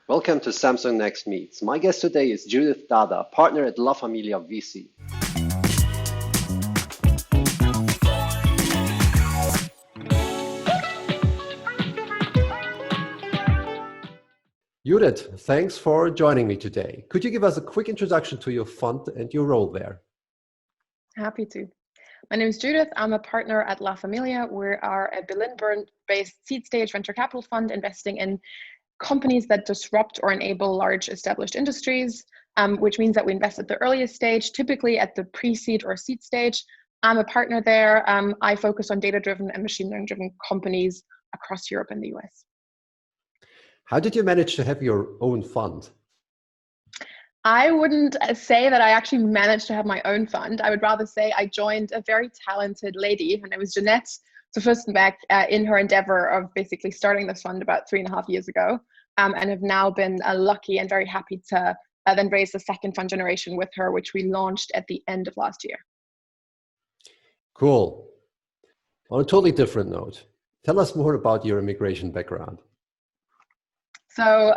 Welcome to Samsung Next Meets. My guest today is Judith Dada, partner at La Famiglia VC. Judith, thanks for joining me today. Could you give us a quick introduction to your fund and your role there? Happy to. My name is Judith. I'm a partner at La Famiglia. We are a Berlin-based seed stage venture capital fund investing in companies that disrupt or enable large established industries, which means that we invest at the earliest stage, typically at the pre-seed or seed stage. I'm a partner there. I focus on data-driven and machine learning-driven companies across Europe and the US. How did you manage to have your own fund? I wouldn't say that I actually managed to have my own fund. I would rather say I joined a very talented lady. Her name was Jeanette back in her endeavor of basically starting this fund about 3.5 years ago, and have now been lucky and very happy to then raise the second fund generation with her, which we launched at the end of last year. Cool. On a totally different note, tell us more about your immigration background. So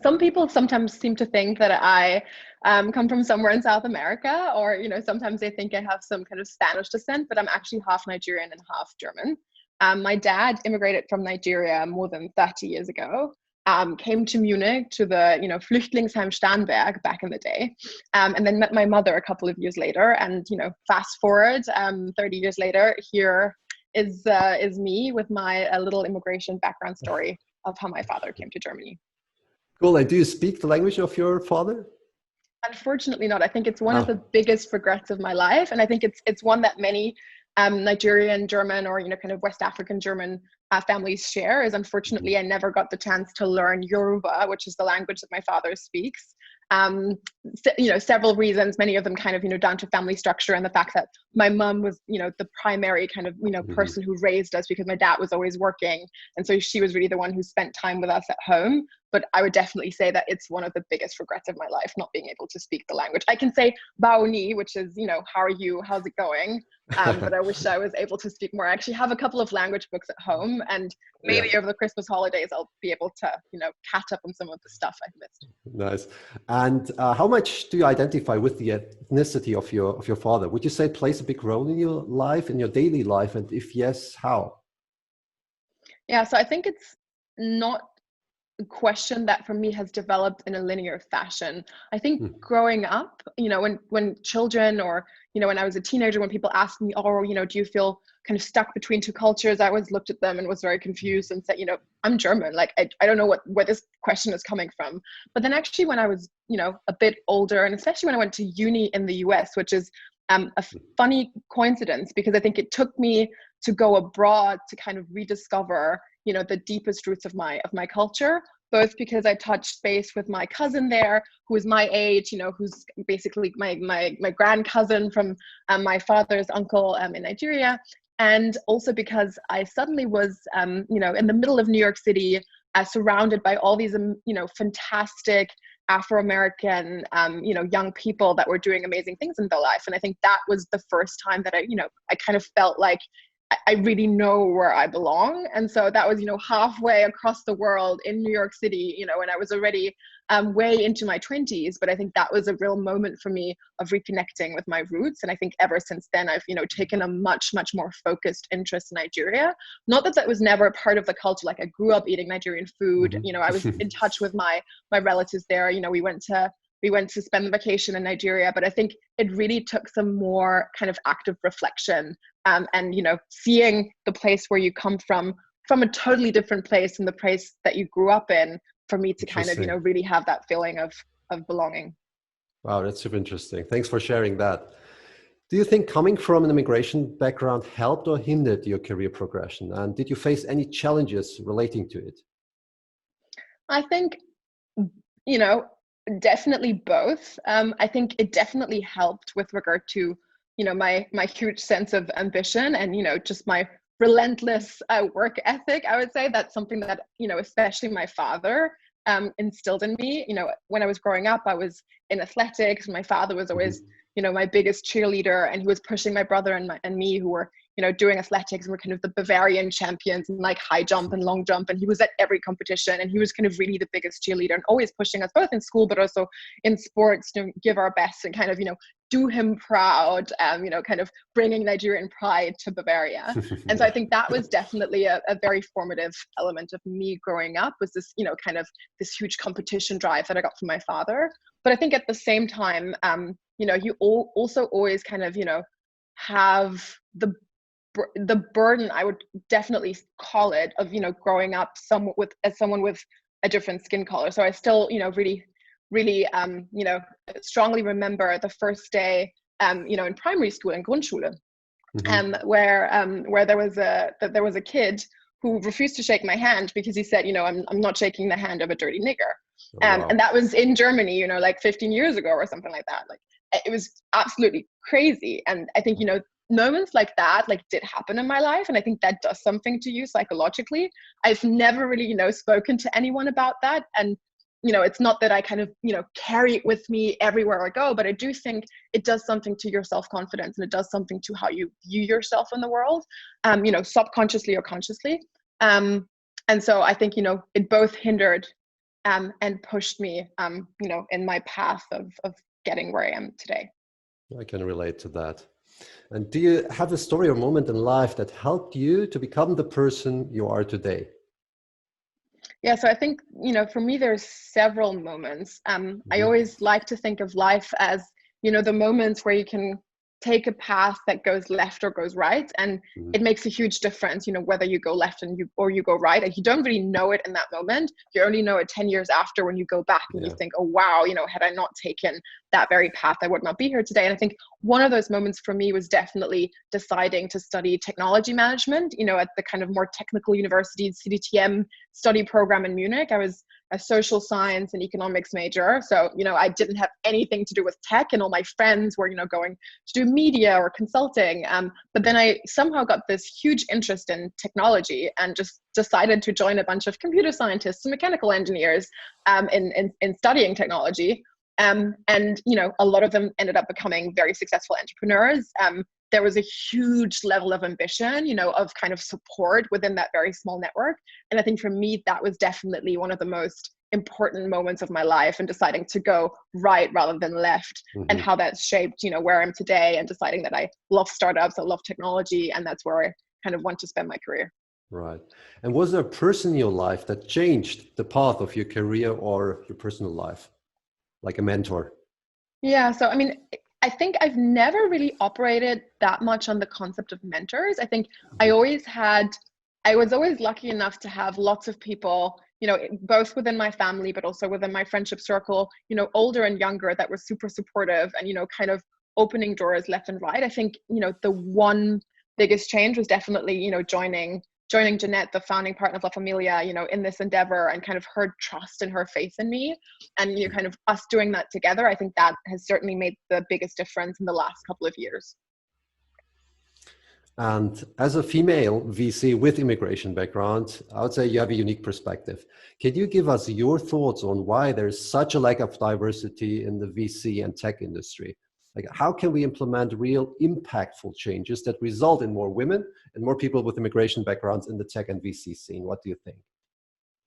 some people sometimes seem to think that I come from somewhere in South America, or sometimes they think I have some kind of Spanish descent, but I'm actually half Nigerian and half German. My dad immigrated from Nigeria more than 30 years ago, came to Munich to the Flüchtlingsheim Starnberg back in the day, and then met my mother a couple of years later. And fast forward 30 years later, here is me with my little immigration background story of how my father came to Germany. Cool. And do you speak the language of your father? Unfortunately not. I think it's one of the biggest regrets of my life. And I think it's one that many Nigerian German or kind of West African German families share, is unfortunately I never got the chance to learn Yoruba, which is the language that my father speaks. Several reasons, many of them kind of down to family structure and the fact that my mom was the primary kind of person who raised us, because my dad was always working, and so she was really the one who spent time with us at home. But I would definitely say that it's one of the biggest regrets of my life, not being able to speak the language. I can say Baoni, which is how are you, how's it going, but I wish I was able to speak more. I actually have a couple of language books at home, and maybe over the Christmas holidays I'll be able to catch up on some of the stuff I've missed. Nice. And how much do you identify with the ethnicity of your father? Would you say it plays a big role in your life, in your daily life? And if yes, how? Yeah, so I think it's not a question that for me has developed in a linear fashion. I think growing up, when children, or when I was a teenager, when people asked me, oh, do you feel kind of stuck between two cultures, I always looked at them and was very confused and said, I'm German. Like, I don't know where this question is coming from. But then actually when I was, a bit older, and especially when I went to uni in the US, which is a funny coincidence, because I think it took me to go abroad to kind of rediscover, the deepest roots of my culture, both because I touched base with my cousin there, who is my age, who's basically my grand cousin from my father's uncle in Nigeria. And also because I suddenly was, in the middle of New York City, surrounded by all these, fantastic Afro-American, young people that were doing amazing things in their life. And I think that was the first time that I kind of felt like I really know where I belong. And so that was, halfway across the world in New York City, when I was already way into my 20s. But I think that was a real moment for me of reconnecting with my roots. And I think ever since then, I've, taken a much, much more focused interest in Nigeria. Not that that was never a part of the culture. Like, I grew up eating Nigerian food. I was in touch with my relatives there. We went to spend the vacation in Nigeria, but I think it really took some more kind of active reflection, and seeing the place where you come from a totally different place than the place that you grew up in, for me to kind of really have that feeling of belonging. Wow, that's super interesting. Thanks for sharing that. Do you think coming from an immigration background helped or hindered your career progression? And did you face any challenges relating to it? I think, definitely both. I think it definitely helped with regard to, my huge sense of ambition and, just my relentless work ethic. I would say that's something that, especially my father instilled in me. When I was growing up, I was in athletics. My father was always, my biggest cheerleader, and he was pushing my brother and me, who were, doing athletics, and we're kind of the Bavarian champions in like high jump and long jump. And he was at every competition, and he was kind of really the biggest cheerleader and always pushing us both in school, but also in sports to give our best and kind of, do him proud, kind of bringing Nigerian pride to Bavaria. And so I think that was definitely a very formative element of me growing up, was this, kind of this huge competition drive that I got from my father. But I think at the same time, you also always kind of, have the burden, I would definitely call it, of, growing up as someone with a different skin color. So I still, really, strongly remember the first day, in primary school, in Grundschule, where there was a kid who refused to shake my hand because he said, I'm not shaking the hand of a dirty nigger. Wow. And that was in Germany, like 15 years ago or something like that. Like, it was absolutely crazy. And I think, moments like that, like, did happen in my life. And I think that does something to you psychologically. I've never really, spoken to anyone about that. And, it's not that I kind of, carry it with me everywhere I go, but I do think it does something to your self-confidence, and it does something to how you view yourself in the world, subconsciously or consciously. And so I think, it both hindered and pushed me, in my path of getting where I am today. I can relate to that. And do you have a story or moment in life that helped you to become the person you are today? Yeah, so I think, for me, there's several moments. I always like to think of life as, the moments where you can take a path that goes left or goes right, and it makes a huge difference, whether you go left or you go right. And you don't really know it in that moment. You only know it 10 years after, when you go back and you think, oh wow, had I not taken that very path, I would not be here today. And I think one of those moments for me was definitely deciding to study technology management, at the kind of more technical university, CDTM study program in Munich. I was a social science and economics major. So, I didn't have anything to do with tech, and all my friends were, going to do media or consulting. But then I somehow got this huge interest in technology and just decided to join a bunch of computer scientists and mechanical engineers in studying technology. And, a lot of them ended up becoming very successful entrepreneurs. There was a huge level of ambition, of kind of support within that very small network. And I think for me, that was definitely one of the most important moments of my life, and deciding to go right rather than left, and how that's shaped, where I'm today, and deciding that I love startups, I love technology, and that's where I kind of want to spend my career. Right. And was there a person in your life that changed the path of your career or your personal life, like a mentor? Yeah, so I think I've never really operated that much on the concept of mentors. I think I was always lucky enough to have lots of people, both within my family, but also within my friendship circle, older and younger, that were super supportive and, kind of opening doors left and right. I think, the one biggest change was definitely, joining Jeanette, the founding partner of La Famiglia, in this endeavor, and kind of her trust and her faith in me, and kind of us doing that together. I think that has certainly made the biggest difference in the last couple of years. And as a female VC with immigration background, I would say you have a unique perspective. Can you give us your thoughts on why there's such a lack of diversity in the VC and tech industry? Like, how can we implement real impactful changes that result in more women and more people with immigration backgrounds in the tech and VC scene? What do you think?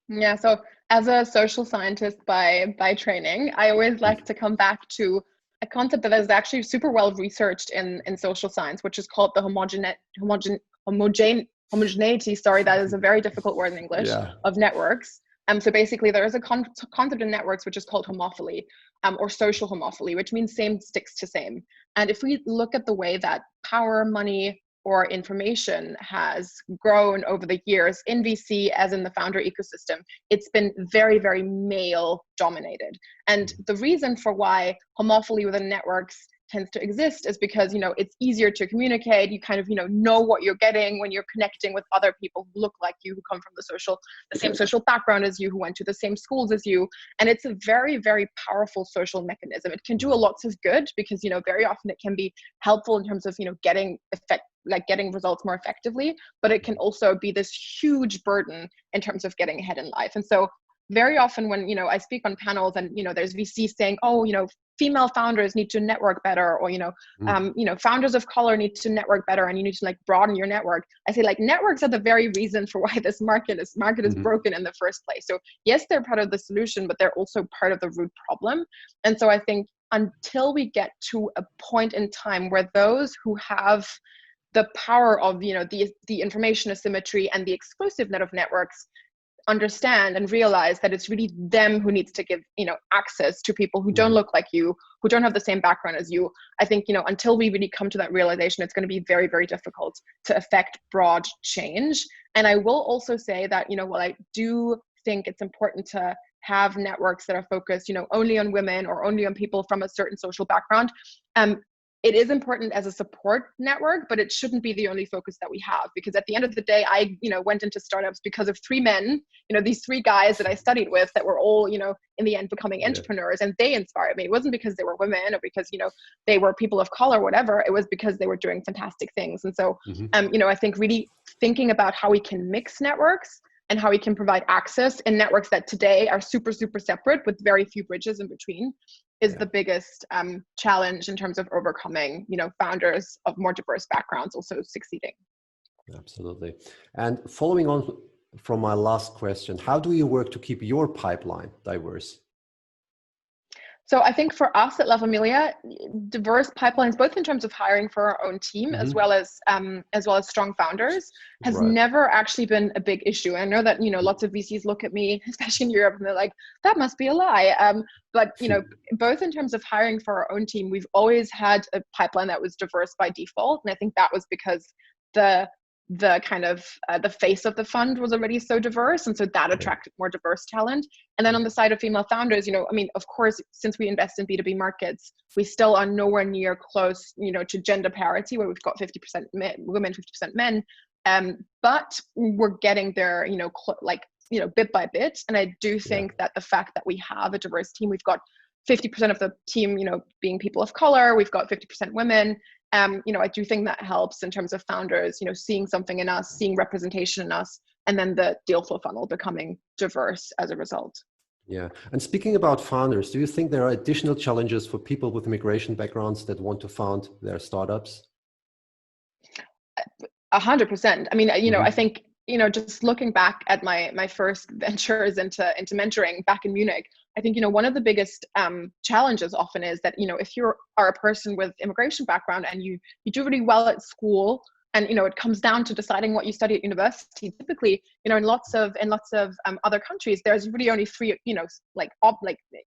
Yeah, so as a social scientist by training, I always like to come back to a concept that is actually super well researched in social science, which is called the homogeneity. Sorry, that is a very difficult word in English, of networks. So basically, there is a concept in networks which is called homophily, or social homophily, which means same sticks to same. And if we look at the way that power, money, or information has grown over the years in VC, as in the founder ecosystem, it's been very, very male dominated. And the reason for why homophily within networks tends to exist is because, it's easier to communicate. You kind of, know what you're getting when you're connecting with other people who look like you, who come from the same social background as you, who went to the same schools as you. And it's a very, very powerful social mechanism. It can do lots of good because, very often it can be helpful in terms of, getting results more effectively, but it can also be this huge burden in terms of getting ahead in life. And so very often when, I speak on panels and, there's VCs saying, oh, female founders need to network better, or, founders of color need to network better, and you need to like broaden your network. I say like networks are the very reason for why this market is broken in the first place. So yes, they're part of the solution, but they're also part of the root problem. And so I think until we get to a point in time where those who have the power of, the information asymmetry and the exclusive net of networks understand and realize that it's really them who needs to give, access to people who don't look like you, who don't have the same background as you. I think, until we really come to that realization, it's going to be very, very difficult to affect broad change. And I will also say that, while I do think it's important to have networks that are focused, only on women or only on people from a certain social background, it is important as a support network, but it shouldn't be the only focus that we have. Because at the end of the day, I, went into startups because of three men, these three guys that I studied with that were all, in the end becoming entrepreneurs, and they inspired me. It wasn't because they were women or because, they were people of color, whatever. It was because they were doing fantastic things. And so, I think really thinking about how we can mix networks and how we can provide access in networks that today are super, super separate with very few bridges in between is the biggest challenge in terms of overcoming, founders of more diverse backgrounds also succeeding. Absolutely. And following on from my last question, how do you work to keep your pipeline diverse? So I think for us at La Famiglia, diverse pipelines, both in terms of hiring for our own team as well as strong founders, has never actually been a big issue. I know that lots of VCs look at me, especially in Europe, and they're like, "That must be a lie." But both in terms of hiring for our own team, we've always had a pipeline that was diverse by default, and I think that was because the kind of the face of the fund was already so diverse, and so that attracted more diverse talent. And then on the side of female founders, of course, since we invest in B2B markets, we still are nowhere near close, to gender parity, where we've got 50% women, 50% men. But we're getting there, bit by bit. And I do think that the fact that we have a diverse team, we've got 50% of the team, being people of color, we've got 50% women. I do think that helps in terms of founders, seeing something in us, seeing representation in us, and then the deal flow funnel becoming diverse as a result. Yeah. And speaking about founders, do you think there are additional challenges for people with immigration backgrounds that want to found their startups? 100%. I mean, I think, just looking back at my first ventures into mentoring back in Munich, I think, one of the biggest challenges often is that, if you are a person with immigration background and you do really well at school, and, it comes down to deciding what you study at university, typically, in lots of other countries, there's really only three,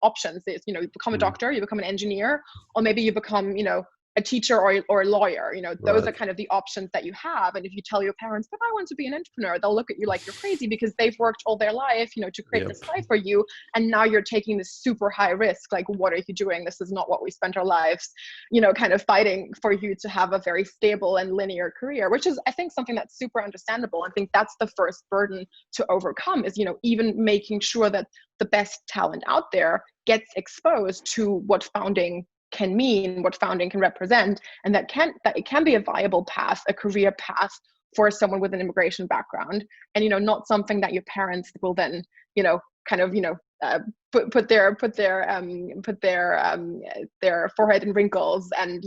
options. There's, you become a doctor, you become an engineer, or maybe you become, a teacher or a lawyer. Those are kind of the options that you have. And if you tell your parents, but I want to be an entrepreneur, they'll look at you like you're crazy, because they've worked all their life, to create this life for you. And now you're taking this super high risk. Like, what are you doing? This is not what we spent our lives, kind of fighting for you to have a very stable and linear career, which is, I think, something that's super understandable. I think that's the first burden to overcome is, even making sure that the best talent out there gets exposed to what founding can mean, what founding can represent, and that it can be a viable path, a career path for someone with an immigration background, and not something that your parents will then put their forehead in wrinkles and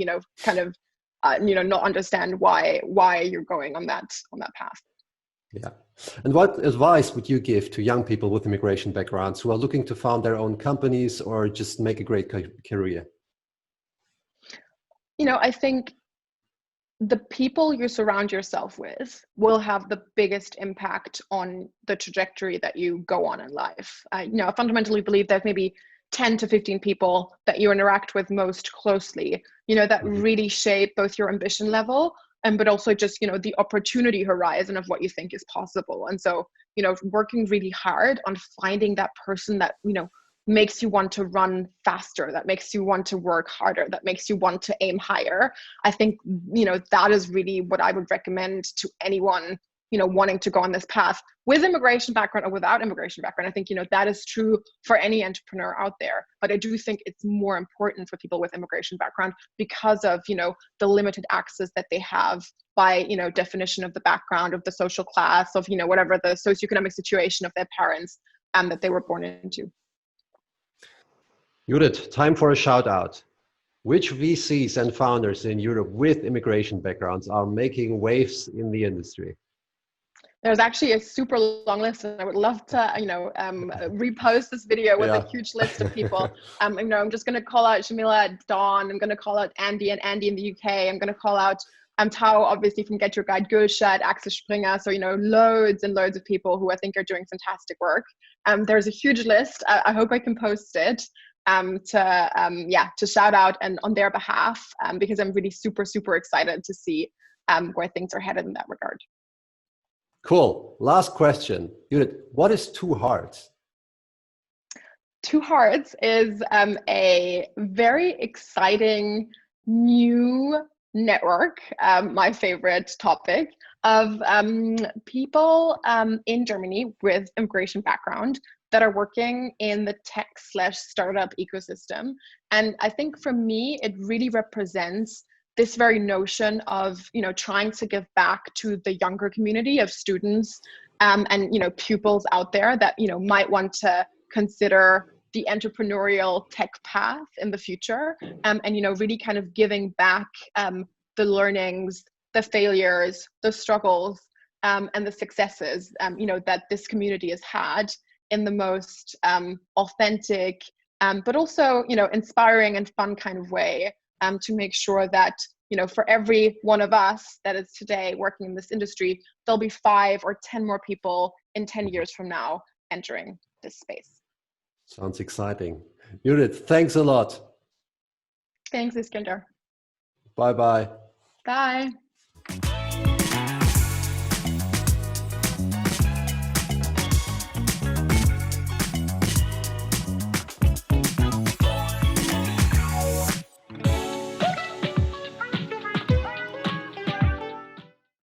not understand why you're going on that path. Yeah. And what advice would you give to young people with immigration backgrounds who are looking to found their own companies or just make a great career? I think the people you surround yourself with will have the biggest impact on the trajectory that you go on in life. I fundamentally believe there's maybe 10 to 15 people that you interact with most closely, that really shape both your ambition level but also just, the opportunity horizon of what you think is possible. And so, working really hard on finding that person that, makes you want to run faster, that makes you want to work harder, that makes you want to aim higher. I think, that is really what I would recommend to anyone, wanting to go on this path with immigration background or without immigration background. I think, that is true for any entrepreneur out there. But I do think it's more important for people with immigration background because of, the limited access that they have by, definition of the background, of the social class, of, whatever the socioeconomic situation of their parents. that they were born into. Judith, time for a shout out. Which VCs and founders in Europe with immigration backgrounds are making waves in the industry? There's actually a super long list, and I would love to, repost this video with a huge list of people. I'm just going to call out Shamila, Dawn. I'm going to call out Andy and Andy in the UK. I'm going to call out Tao, obviously from Get Your Guide, Gülşah, Axel Springer. So, loads and loads of people who I think are doing fantastic work. There's a huge list. I hope I can post it to shout out and on their behalf, because I'm really super, super excited to see where things are headed in that regard. Cool. Last question. Judith, what is Two Hearts? Two Hearts is a very exciting new network, my favorite topic, of people in Germany with immigration background that are working in the tech/startup ecosystem. And I think for me, it really represents this very notion of, trying to give back to the younger community of students and, pupils out there that, might want to consider the entrepreneurial tech path in the future, and, really kind of giving back the learnings, the failures, the struggles, and the successes, that this community has had in the most authentic, but also, inspiring and fun kind of way, to make sure that, for every one of us that is today working in this industry, there'll be 5 or 10 more people in 10 years from now entering this space. Sounds exciting. Judith, thanks a lot. Thanks, Iskander. Bye-bye. Bye.